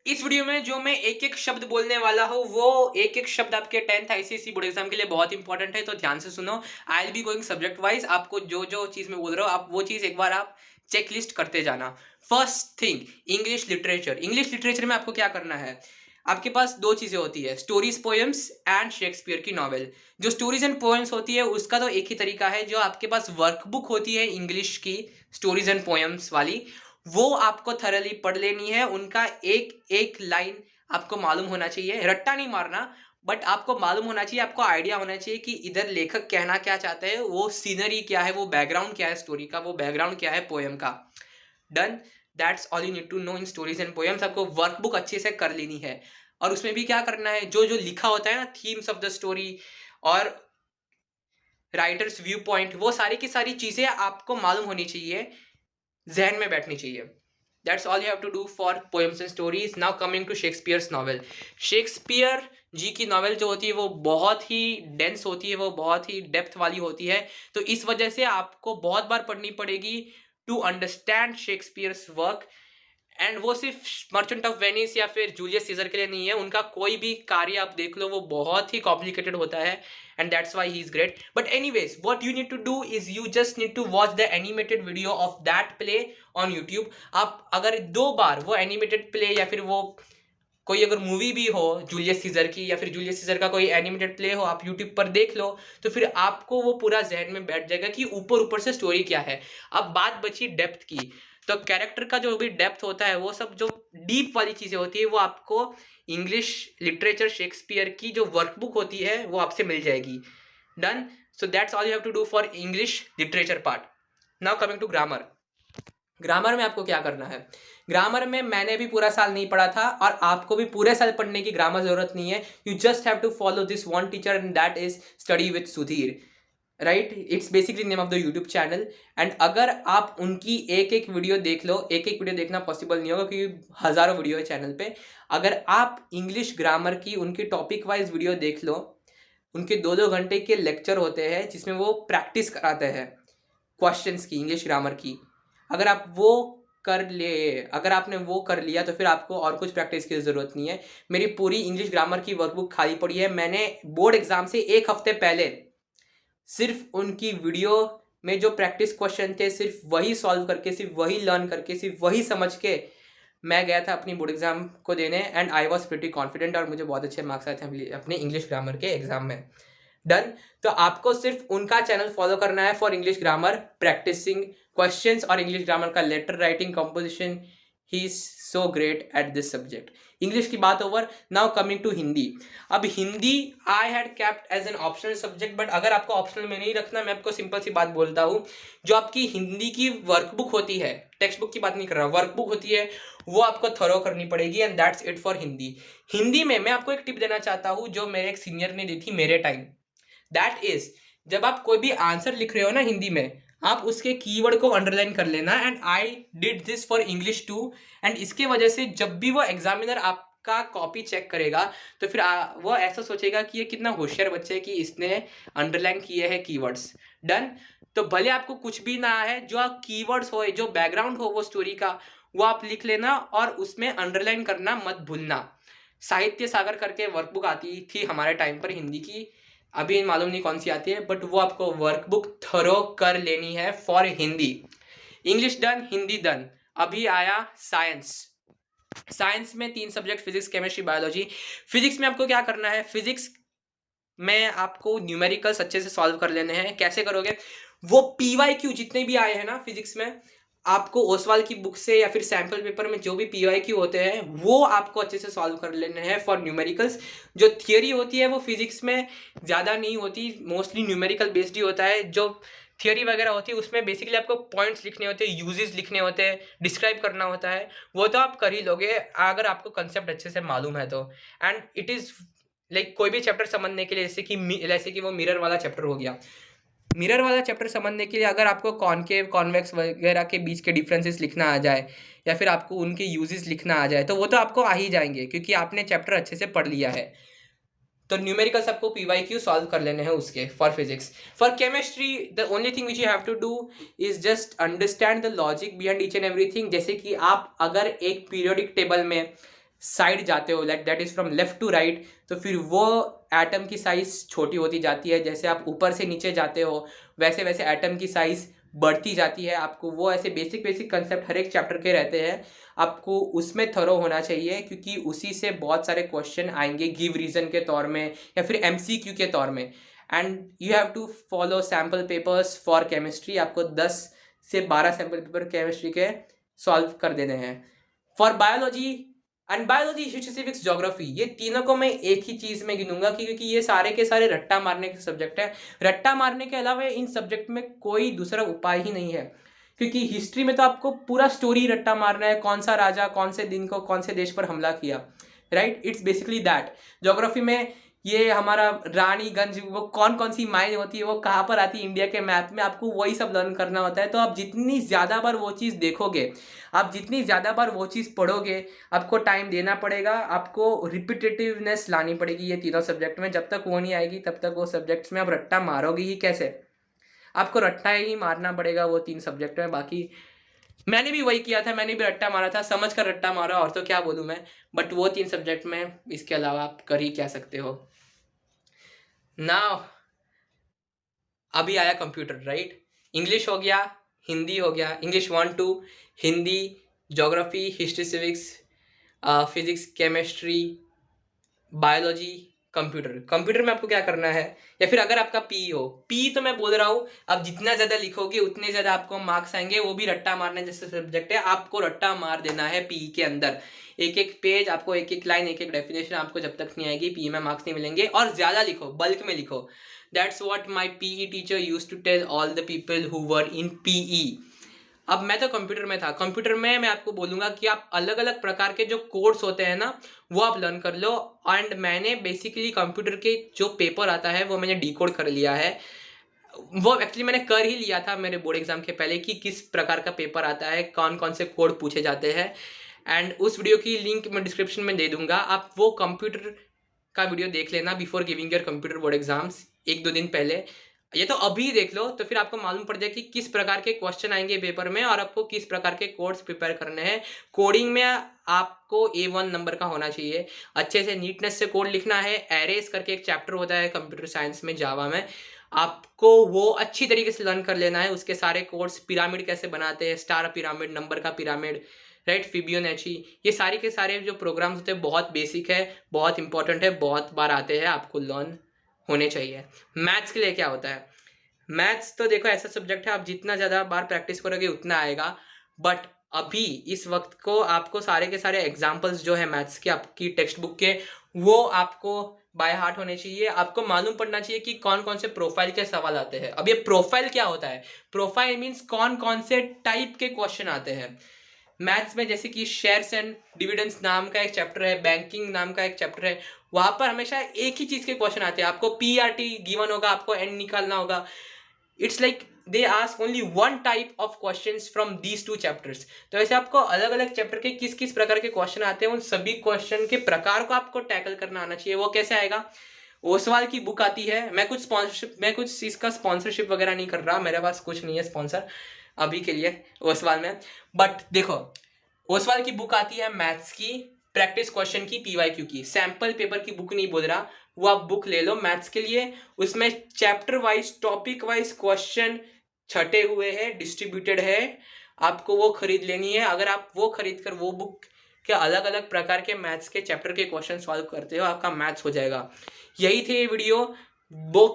इस वीडियो में जो मैं एक एक शब्द बोलने वाला हूँ वो एक एक शब्द आपके 10th आईसीएसई बोर्ड एग्जाम के लिए बहुत इंपॉर्टेंट है, तो ध्यान से सुनो। I will be going subject wise. आपको जो जो चीज मैं बोल रहा हूँ आप वो चीज एक बार आप चेक लिस्ट करते जाना। First thing, English literature. English literature में आपको क्या करना है, आपके पास दो चीजें होती है, स्टोरीज पोएम्स एंड शेक्सपियर की नॉवेल। जो स्टोरीज एंड पोएम्स होती है उसका तो एक ही तरीका है, जो आपके पास वर्कबुक होती है इंग्लिश की स्टोरीज एंड पोएम्स वाली, वो आपको थरली पढ़ लेनी है। उनका एक एक लाइन आपको मालूम होना चाहिए, रट्टा नहीं मारना, बट आपको मालूम होना चाहिए, आपको आइडिया होना चाहिए कि इधर लेखक कहना क्या चाहते हैं, वो सीनरी क्या है, वो बैकग्राउंड क्या है स्टोरी का, वो बैकग्राउंड क्या है पोएम का। Done, that's all you need to know in stories and poems. आपको वर्कबुक अच्छे से कर लेनी है। और उसमें भी क्या करना है, जो जो लिखा होता है ना, थीम्स ऑफ द स्टोरी और राइटर्स व्यू पॉइंट, वो सारी की सारी चीजें आपको मालूम होनी चाहिए, जहन में बैठनी चाहिए। That's all you have to do for poems and stories. Now coming to Shakespeare's novel. Shakespeare ji की नॉवेल जो होती है वो बहुत ही डेंस होती है, वो बहुत ही डेप्थ वाली होती है, तो इस वजह से आपको बहुत बार पढ़नी पड़ेगी to understand Shakespeare's work. And वो सिर्फ मर्चेंट ऑफ वेनिस या फिर जूलियस सीजर के लिए नहीं है, उनका कोई भी कार्य आप देख लो वो बहुत ही कॉम्प्लिकेटेड होता है, and that's why he is great. But anyways, what you need to do is you just need to watch the animated video of that play on YouTube. आप अगर दो बार वो एनिमेटेड प्ले या फिर वो कोई अगर मूवी भी हो जूलियस सीजर की, या फिर जूलियस सीजर का कोई एनिमेटेड प्ले हो, आप यूट्यूब पर देख लो, तो फिर आपको वो पूरा जहन में बैठ जाएगा कि ऊपर ऊपर से स्टोरी क्या है। अब बात बची डेप्थ की, तो कैरेक्टर का जो भी डेप्थ होता है, वो सब जो डीप वाली चीजें होती है वो आपको इंग्लिश लिटरेचर शेक्सपियर की जो वर्कबुक होती है वो आपसे मिल जाएगी। Done, so that's all you have to do for English literature part. Now coming to grammar. Grammar में आपको क्या करना है, ग्रामर में मैंने भी पूरा साल नहीं पढ़ा था और आपको भी पूरे साल पढ़ने की ग्रामर जरूरत नहीं है। You just have to follow this one teacher and that is study with Sudhir, right? It's basically name of the YouTube channel. And अगर आप उनकी एक एक वीडियो देख लो, एक एक वीडियो देखना पॉसिबल नहीं होगा क्योंकि हजारों वीडियो है चैनल पे, अगर आप इंग्लिश ग्रामर की उनकी टॉपिक वाइज वीडियो देख लो, उनके 2-2 घंटे के लेक्चर होते हैं जिसमें वो प्रैक्टिस कराते हैं क्वेश्चंस की, इंग्लिश ग्रामर की। अगर आप वो कर ले, अगर आपने वो कर लिया तो फिर आपको और कुछ प्रैक्टिस की ज़रूरत नहीं है। मेरी पूरी इंग्लिश ग्रामर की वर्कबुक खाली पड़ी है, मैंने बोर्ड एग्जाम से एक हफ्ते पहले सिर्फ उनकी वीडियो में जो प्रैक्टिस क्वेश्चन थे सिर्फ वही सॉल्व करके, सिर्फ वही लर्न करके, सिर्फ वही समझ के मैं गया था अपनी बोर्ड एग्जाम को देने, and I was pretty confident और मुझे बहुत अच्छे मार्क्स आए थे अपने इंग्लिश ग्रामर के एग्जाम में। डन, तो आपको सिर्फ उनका चैनल फॉलो करना है for English grammar practising questions और इंग्लिश ग्रामर का letter writing composition. He is so great at this subject. English की बात over, now coming to Hindi. अब Hindi I had kept as an optional subject, but अगर आपको optional में नहीं रखना, मैं आपको सिंपल सी बात बोलता हूँ, जो आपकी हिंदी की वर्कबुक होती है, टेक्स्ट बुक की बात नहीं कर रहा, वर्कबुक होती है, वो आपको थरो करनी पड़ेगी, and that's it for Hindi. Hindi में मैं आपको एक टिप देना चाहता हूँ जो मेरे एक सीनियर ने दी थी मेरे टाइम। दैट इज, जब आप कोई भी आंसर लिख रहे हो ना हिंदी में, आप उसके कीवर्ड को अंडरलाइन कर लेना, and I did this for English too. And इसके वजह से जब भी वो एग्जामिनर आपका कॉपी चेक करेगा तो फिर वो ऐसा सोचेगा कि ये कितना होशियार बच्चा है कि इसने अंडरलाइन किए हैं कीवर्ड्स। डन, तो भले आपको कुछ भी ना है, जो आप कीवर्ड्स हो, जो बैकग्राउंड हो वो स्टोरी का, वो आप लिख लेना और उसमें अंडरलाइन करना मत भूलना। साहित्य सागर करके वर्कबुक आती थी हमारे टाइम पर हिंदी की, अभी मालूम नहीं कौन सी आती है, बट वो आपको वर्कबुक थरो कर लेनी है for Hindi. English done, Hindi done. अभी आया साइंस। साइंस में 3 subject, physics, chemistry, biology. Physics में आपको क्या करना है, फिजिक्स में आपको न्यूमेरिकल्स अच्छे से सॉल्व कर लेने हैं। कैसे करोगे, वो PYQ जितने भी आए हैं ना फिजिक्स में, आपको ओसवाल की बुक से या फिर सैम्पल पेपर में जो भी PYQ होते हैं वो आपको अच्छे से सॉल्व कर लेने हैं फॉर न्यूमेरिकल्स। जो थियोरी होती है वो फिजिक्स में ज़्यादा नहीं होती, मोस्टली न्यूमेरिकल बेस्ड ही होता है। जो थियोरी वगैरह होती है उसमें बेसिकली आपको पॉइंट्स लिखने होते हैं, यूजेस लिखने होते हैं, डिस्क्राइब करना होता है, वो तो आप कर ही लोगे अगर आपको कंसेप्ट अच्छे से मालूम है तो। एंड इट इज़ लाइक कोई भी चैप्टर समझने के लिए, जैसे कि वो मिरर वाला चैप्टर हो गया, मिरर वाला चैप्टर समझने के लिए अगर आपको कॉनकेव कॉन्वेक्स वगैरह के बीच के डिफरेंसेस लिखना आ जाए या फिर आपको उनके यूजेस लिखना आ जाए तो वो तो आपको आ ही जाएंगे क्योंकि आपने चैप्टर अच्छे से पढ़ लिया है। तो न्यूमेरिकल्स आपको PYQ सॉल्व कर लेने हैं उसके for physics. For chemistry the only thing which you have to do is just understand the logic behind each and everything. जैसे कि आप अगर एक पीरियोडिक टेबल में साइड जाते हो, that is from left to right, तो फिर वो एटम की साइज़ छोटी होती जाती है। जैसे आप ऊपर से नीचे जाते हो वैसे वैसे एटम की साइज़ बढ़ती जाती है। आपको वो ऐसे बेसिक बेसिक कंसेप्ट हर एक चैप्टर के रहते हैं, आपको उसमें थरो होना चाहिए, क्योंकि उसी से बहुत सारे क्वेश्चन आएंगे गिव रीज़न के तौर में या फिर MCQ के तौर में। And you have to follow sample papers for chemistry. आपको 10 से 12 सैम्पल पेपर केमिस्ट्री के सॉल्व कर देने हैं। For biology and biology, history, civics, geography, ये तीनों को मैं एक ही चीज़ में गिनूंगा क्योंकि ये सारे के सारे रट्टा मारने के सब्जेक्ट है। रट्टा मारने के अलावा इन सब्जेक्ट में कोई दूसरा उपाय ही नहीं है, क्योंकि हिस्ट्री में तो आपको पूरा स्टोरी रट्टा मारना है, कौन सा राजा कौन से दिन को कौन से देश पर हमला किया, right, it's basically that. Geography में ये हमारा रानीगंज, वो कौन कौन सी माइन होती है, वो कहाँ पर आती है इंडिया के मैप में, आपको वही सब लर्न करना होता है। तो आप जितनी ज़्यादा बार वो चीज़ देखोगे, आप जितनी ज़्यादा बार वो चीज़ पढ़ोगे, आपको टाइम देना पड़ेगा, आपको रिपीटेटिवनेस लानी पड़ेगी ये तीनों सब्जेक्ट में। जब तक वो नहीं आएगी तब तक वो सब्जेक्ट्स में आप रट्टा मारोगे ही कैसे? आपको रट्टा ही मारना पड़ेगा वो 3 सब्जेक्ट में। बाकी मैंने भी वही किया था, मैंने भी रट्टा मारा था, समझ कर रट्टा मारा, और तो क्या बोलूँ मैं। बट वो 3 सब्जेक्ट में, इसके अलावा आप कर ही क्या सकते हो। नाउ अभी आया कंप्यूटर, राइट। इंग्लिश हो गया, हिंदी हो गया, English 1 2, Hindi, geography, history, civics, physics, chemistry, biology, computer. Computer में आपको क्या करना है, या फिर अगर आपका पी हो, पी तो मैं बोल रहा हूँ आप जितना ज़्यादा लिखोगे उतने ज़्यादा आपको मार्क्स आएंगे। वो भी रट्टा मारने जैसे सब्जेक्ट है, आपको रट्टा मार देना है पी के अंदर। एक एक पेज आपको, एक एक लाइन, एक एक डेफिनेशन आपको जब तक नहीं आएगी पी में मार्क्स नहीं मिलेंगे। और ज़्यादा लिखो, बल्क में लिखो। That's what my PE teacher use to tell all the people who were in PE। अब मैं तो कंप्यूटर में था, कंप्यूटर में मैं आपको बोलूँगा कि आप अलग अलग प्रकार के जो कोड्स होते हैं ना, वो आप लर्न कर लो। एंड मैंने बेसिकली कंप्यूटर के जो पेपर आता है वो मैंने डिकोड कर लिया है। वो एक्चुअली मैंने कर ही लिया था मेरे बोर्ड एग्जाम के पहले कि किस प्रकार का पेपर आता है, कौन कौन से कोड पूछे जाते हैं। एंड उस वीडियो की लिंक मैं डिस्क्रिप्शन में दे दूंगा, आप वो कंप्यूटर का वीडियो देख लेना before giving your computer board exams, 1-2 दिन पहले। ये तो अभी देख लो तो फिर आपको मालूम पड़ जाए कि किस प्रकार के क्वेश्चन आएंगे पेपर में और आपको किस प्रकार के कोड्स प्रिपेयर करने हैं। कोडिंग में आपको A1 नंबर का होना चाहिए, अच्छे से नीटनेस से कोड लिखना है। एरेस करके एक चैप्टर होता है कंप्यूटर साइंस में, जावा में, आपको वो अच्छी तरीके से लर्न कर लेना है। उसके सारे कोड्स, पिरामिड कैसे बनाते हैं, स्टार पिरामिड, नंबर का पिरामिड, राइट, फिबोनाची, ये सारे के सारे जो प्रोग्राम्स होते हैं बहुत बेसिक है, बहुत इंपॉर्टेंट है, बहुत बार आते हैं, आपको लर्न होने चाहिए। मैथ्स के लिए क्या होता है, मैथ्स तो देखो ऐसा सब्जेक्ट है, आप जितना ज़्यादा बार प्रैक्टिस करोगे उतना आएगा। बट अभी इस वक्त को आपको सारे के सारे एग्जाम्पल्स जो है मैथ्स के आपकी टेक्स्ट बुक के, वो आपको बाय हार्ट होने चाहिए। आपको मालूम पड़ना चाहिए कि कौन कौन से प्रोफाइल के सवाल आते हैं। अब ये प्रोफाइल क्या होता है, प्रोफाइल मीन्स कौन कौन से टाइप के क्वेश्चन आते हैं मैथ्स में। जैसे कि शेयर्स एंड डिविडेंड्स नाम का एक चैप्टर है, बैंकिंग नाम का एक चैप्टर है, वहां पर हमेशा एक ही चीज के क्वेश्चन आते हैं। आपको PRT गिवन होगा, आपको एंड निकालना होगा। It's like they ask only one type of questions from these 2 chapters. तो ऐसे आपको अलग अलग चैप्टर के किस किस प्रकार के क्वेश्चन आते हैं, उन सभी क्वेश्चन के प्रकार को आपको टैकल करना आना चाहिए। वो कैसे आएगा, ओसवाल की बुक आती है। मैं कुछ इसका स्पॉन्सरशिप वगैरह नहीं कर रहा, मेरे पास कुछ नहीं है स्पॉन्सर अभी के लिए ओसवाल में। बट देखो, ओसवाल की बुक आती है मैथ्स की, प्रैक्टिस क्वेश्चन की, PYQ की, सैंपल पेपर की बुक नहीं बोल रहा, वो आप बुक ले लो मैथ्स के लिए। उसमें chapter wise, topic wise question छटे हुए हैं, डिस्ट्रीब्यूटेड है, आपको वो खरीद लेनी है। अगर आप वो खरीद कर वो बुक के अलग अलग प्रकार के मैथ्स के चैप्टर के क्वेश्चन सॉल्व करते हो, आपका मैथ्स हो जाएगा। यही थे ये वीडियो।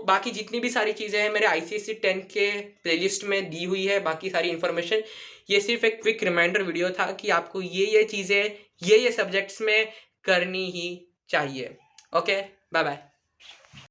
बाकी जितनी भी सारी चीज़ें हैं मेरे ICSE 10 के प्लेलिस्ट में दी हुई है, बाकी सारी इन्फॉर्मेशन। ये सिर्फ एक क्विक रिमाइंडर वीडियो था कि आपको ये चीज़ें ये सब्जेक्ट्स में करनी ही चाहिए। Okay, bye bye.